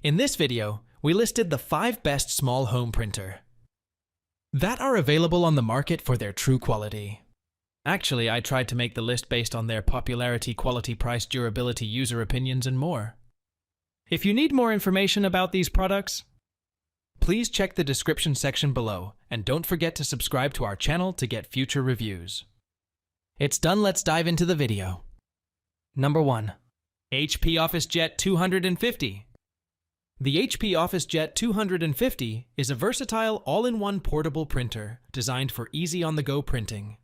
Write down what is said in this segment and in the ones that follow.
In this video, we listed the 5 best small home printer that are available on the market for their true quality. Actually, I tried to make the list based on their popularity, quality, price, durability, user opinions, and more. If you need more information about these products, please check the description section below, and don't forget to subscribe to our channel to get future reviews. It's done, let's dive into the video. Number 1. HP OfficeJet 250. The HP OfficeJet 250 is a versatile all-in-one portable printer designed for easy on-the-go printing.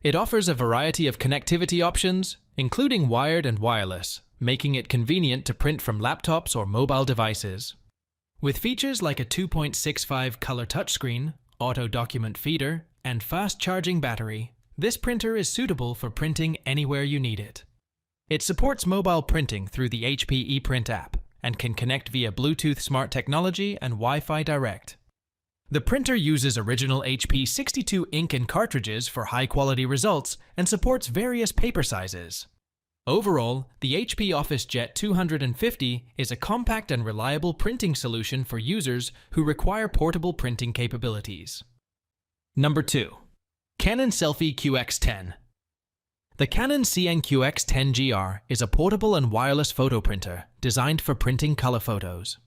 It offers a variety of connectivity options, including wired and wireless, making it convenient to print from laptops or mobile devices. With features like a 2.65 color touchscreen, auto document feeder, and fast-charging battery, this printer is suitable for printing anywhere you need it. It supports mobile printing through the HP ePrint app and can connect via Bluetooth Smart Technology and Wi-Fi Direct. The printer uses original HP 62 ink and cartridges for high-quality results and supports various paper sizes. Overall, the HP OfficeJet 250 is a compact and reliable printing solution for users who require portable printing capabilities. Number 2. Canon Selphy QX10. The Canon CNQX10GR is a portable and wireless photo printer designed for printing color photos.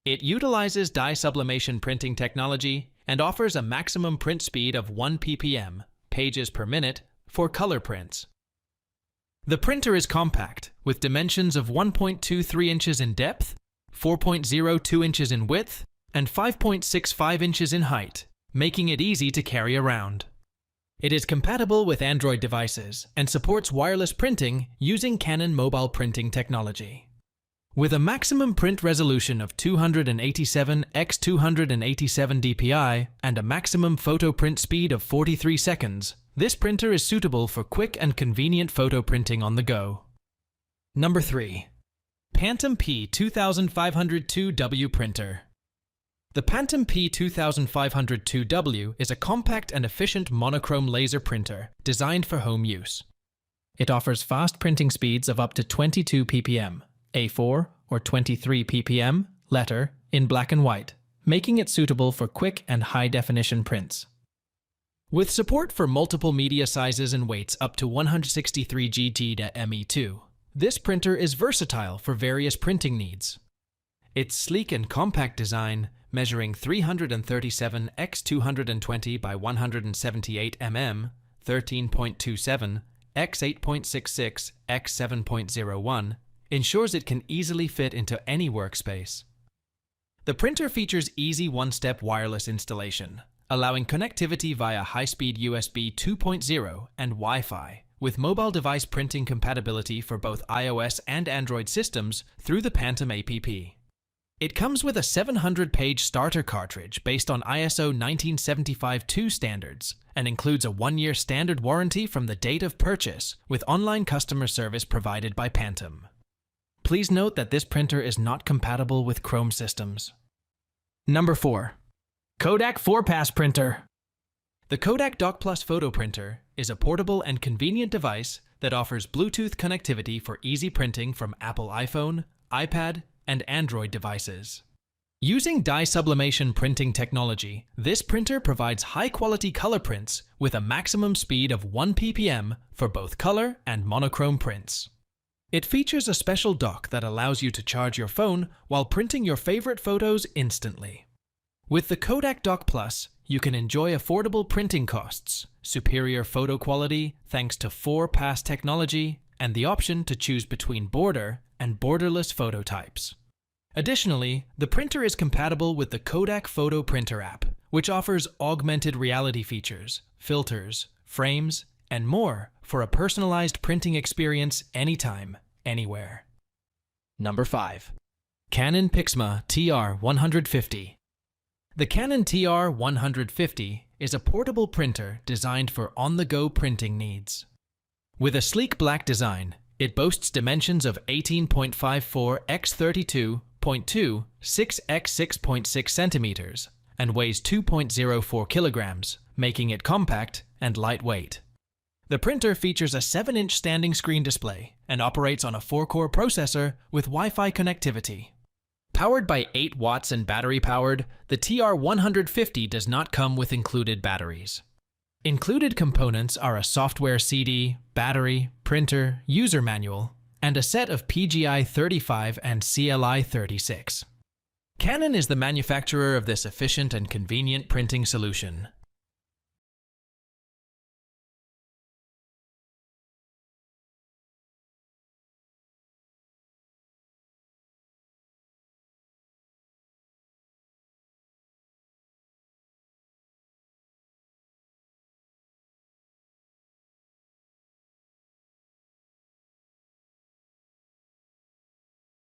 It utilizes dye sublimation printing technology and offers a maximum print speed of 1 ppm, pages per minute, for color prints. The printer is compact, with dimensions of 1.23 inches in depth, 4.02 inches in width, and 5.65 inches in height, making it easy to carry around. It is compatible with Android devices and supports wireless printing using Canon mobile printing technology. With a maximum print resolution of 287 x 287 dpi and a maximum photo print speed of 43 seconds, this printer is suitable for quick and convenient photo printing on the go. Number 3. Phantom P2502W Printer. The Phantom P2502W is a compact and efficient monochrome laser printer designed for home use. It offers fast printing speeds of up to 22 ppm, A4 or 23 ppm, letter, in black and white, making it suitable for quick and high-definition prints. With support for multiple media sizes and weights up to 163 GT/ME2, this printer is versatile for various printing needs. Its sleek and compact design, measuring 337 x 220 by 178 mm, 13.27 x 8.66 x 7.01, ensures it can easily fit into any workspace. The printer features easy one-step wireless installation, allowing connectivity via high-speed USB 2.0 and Wi-Fi, with mobile device printing compatibility for both iOS and Android systems through the Phantom app. It comes with a 700-page starter cartridge based on ISO 19752 standards and includes a 1-year standard warranty from the date of purchase, with online customer service provided by Phantom. Please note that this printer is not compatible with Chrome systems. Number 4. Kodak 4-Pass Printer. The Kodak Dock Plus Photo Printer is a portable and convenient device that offers Bluetooth connectivity for easy printing from Apple iPhone, iPad, and Android devices. Using dye sublimation printing technology, this printer provides high-quality color prints with a maximum speed of 1 ppm for both color and monochrome prints. It features a special dock that allows you to charge your phone while printing your favorite photos instantly. With the Kodak Dock Plus, you can enjoy affordable printing costs, superior photo quality thanks to 4-pass technology, and the option to choose between border and borderless photo types. Additionally, the printer is compatible with the Kodak Photo Printer app, which offers augmented reality features, filters, frames, and more for a personalized printing experience anytime, anywhere. Number 5. Canon PIXMA TR150. The Canon TR150 is a portable printer designed for on-the-go printing needs. With a sleek black design, it boasts dimensions of 18.54 x 32.2, 6 x 6.6 centimeters, and weighs 2.04 kilograms, making it compact and lightweight. The printer features a 7-inch standing screen display and operates on a 4-core processor with Wi-Fi connectivity. Powered by 8 watts and battery-powered, the TR150 does not come with included batteries. Included components are a software CD, battery, printer, user manual, and a set of PGI 35 and CLI 36. Canon is the manufacturer of this efficient and convenient printing solution.